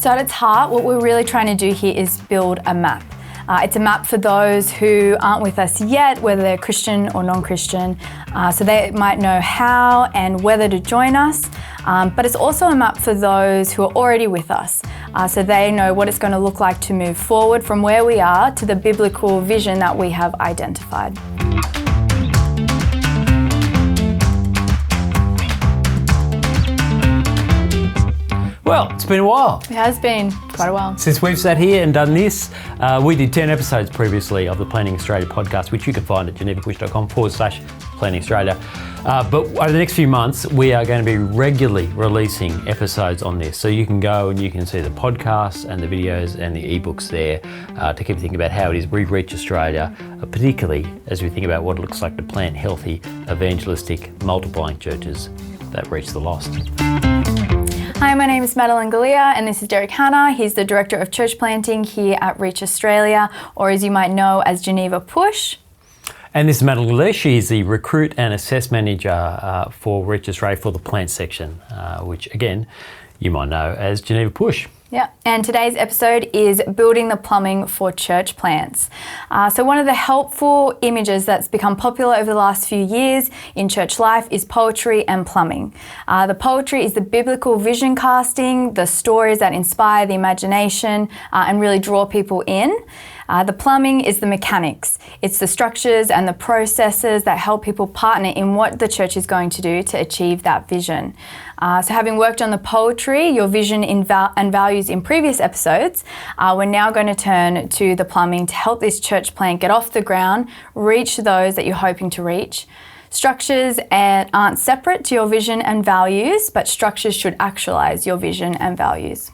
So at its heart, what we're really trying to do here is build a map. It's a map for those who aren't with us yet, whether they're Christian or non-Christian, so they might know how and whether to join us. But it's also a map for those who are already with us, so they know what it's going to look like to move forward from where we are to the biblical vision that we have identified. Well, it's been a while. It has been quite a while. Since we've sat here and done this, we did 10 episodes previously of the Planning Australia podcast, which you can find at genevapush.com/Planning Australia. But over the next few months, we are going to be regularly releasing episodes on this. So you can go and you can see the podcasts and the videos and the ebooks there to keep thinking about how it is we reach Australia, particularly as we think about what it looks like to plant healthy, evangelistic, multiplying churches that reach the lost. Hi, my name is Madeline Galea and this is Derek Hanna. He's the Director of Church Planting here at Reach Australia, or as you might know as Geneva Push. And this is Madeline Galea. She's the Recruit and Assess Manager for Reach Australia for the Plant section, which again, you might know as Geneva Push. Yeah, and today's episode is building the plumbing for church plants. So one of the helpful images that's become popular over the last few years in church life is poetry and plumbing. The poetry is the biblical vision casting, the stories that inspire the imagination and really draw people in. The plumbing is the mechanics. It's the structures and the processes that help people partner in what the church is going to do to achieve that vision. So having worked on the poetry, your vision and values in previous episodes, we're now going to turn to the plumbing to help this church plant get off the ground, reach those that you're hoping to reach. Structures aren't separate to your vision and values, but structures should actualize your vision and values.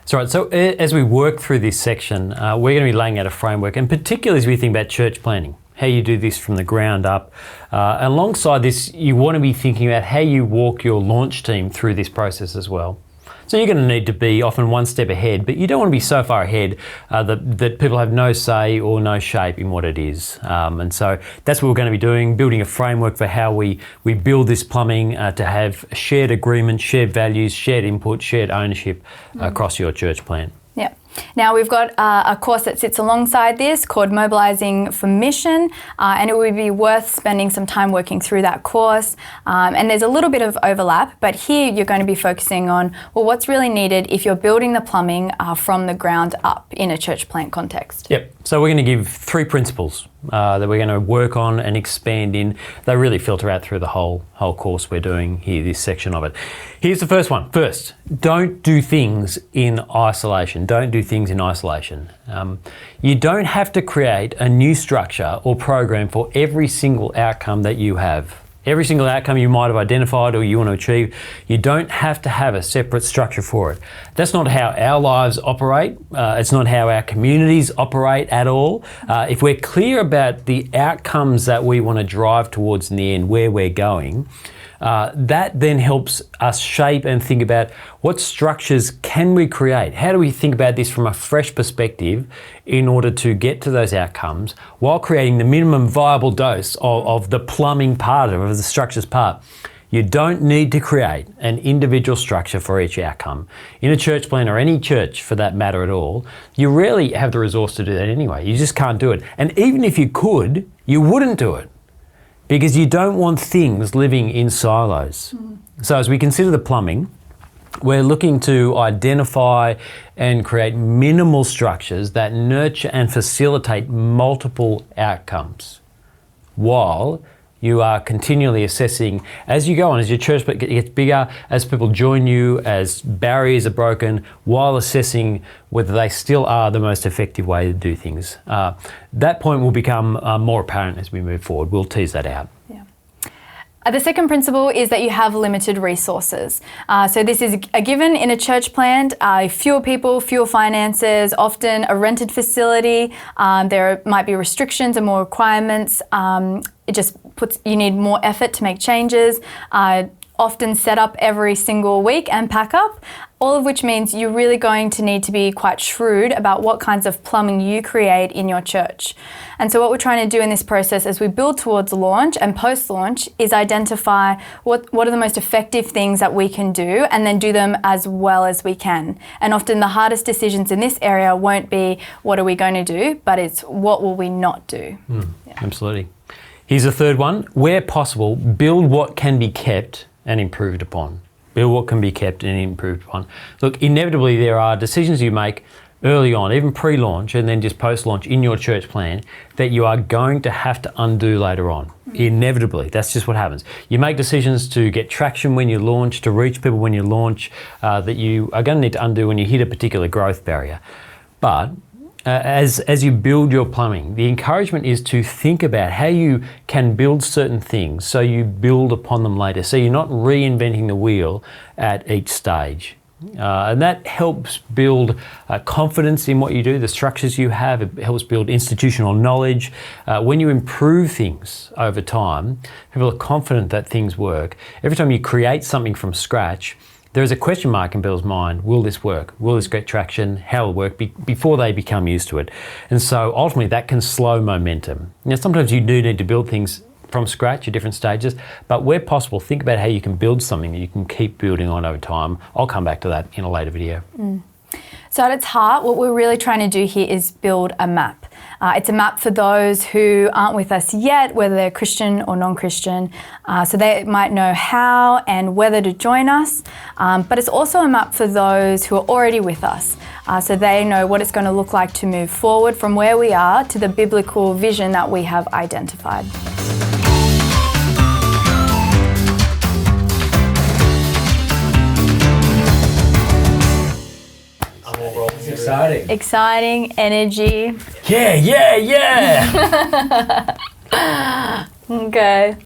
That's right. So as we work through this section, we're going to be laying out a framework, and particularly as we think about church planting, how you do this from the ground up. Alongside this, you want to be thinking about how you walk your launch team through this process as well. So you're going to need to be often one step ahead, but you don't want to be so far ahead that people have no say or no shape in what it is. And so that's what we're going to be doing, building a framework for how we build this plumbing to have shared agreement, shared values, shared input, shared ownership across your church plant. Yeah. Now we've got a course that sits alongside this called Mobilising for Mission, and it would be worth spending some time working through that course. And there's a little bit of overlap, but here you're going to be focusing on, well, what's really needed if you're building the plumbing from the ground up in a church plant context. Yep. So we're going to give 3 principles that we're going to work on and expand in. They really filter out through the whole course we're doing here, this section of it. Here's the first one. First, don't do things in isolation. Don't do things in isolation. You don't have to create a new structure or program for every single outcome that you have. Every single outcome you might have identified or you want to achieve, you don't have to have a separate structure for it. That's not how our lives operate. It's not how our communities operate at all. If we're clear about the outcomes that we want to drive towards in the end, where we're going, that then helps us shape and think about what structures can we create? How do we think about this from a fresh perspective in order to get to those outcomes while creating the minimum viable dose of the plumbing part of the structures part? You don't need to create an individual structure for each outcome. In a church plant or any church for that matter at all, you rarely have the resource to do that anyway. You just can't do it. And even if you could, you wouldn't do it, because you don't want things living in silos. So as we consider the plumbing, we're looking to identify and create minimal structures that nurture and facilitate multiple outcomes while you are continually assessing as you go on, as your church gets bigger, as people join you, as barriers are broken, while assessing whether they still are the most effective way to do things. That point will become more apparent as we move forward. We'll tease that out. Yeah. The second principle is that you have limited resources. So this is a given in a church plant. Fewer people, fewer finances, often a rented facility. There might be restrictions and more requirements. It just you need more effort to make changes. often set up every single week and pack up, all of which means you're really going to need to be quite shrewd about what kinds of plumbing you create in your church. And so what we're trying to do in this process as we build towards launch and post-launch is identify what are the most effective things that we can do and then do them as well as we can. And often the hardest decisions in this area won't be what are we going to do, but it's what will we not do. Absolutely. Here's a third one. Where possible, build what can be kept and improved upon. Build what can be kept and improved upon. Look, inevitably there are decisions you make early on, even pre-launch and then just post-launch in your church plan that you are going to have to undo later on. Inevitably, that's just what happens. You make decisions to get traction when you launch, to reach people when you launch, that you are going to need to undo when you hit a particular growth barrier. But as you build your plumbing, the encouragement is to think about how you can build certain things so you build upon them later. So you're not reinventing the wheel at each stage. And that helps build confidence in what you do, the structures you have. It helps build institutional knowledge. When you improve things over time, people are confident that things work. Every time you create something from scratch, there is a question mark in people's mind. Will this work? Will this get traction? How will it work? Before they become used to it. And so ultimately that can slow momentum. Now sometimes you do need to build things from scratch at different stages, but where possible, think about how you can build something that you can keep building on over time. I'll come back to that in a later video. So at its heart, what we're really trying to do here is build a map. It's a map for those who aren't with us yet, whether they're Christian or non-Christian, so they might know how and whether to join us. But it's also a map for those who are already with us, so they know what it's going to look like to move forward from where we are to the biblical vision that we have identified. Exciting energy. Yeah. Okay.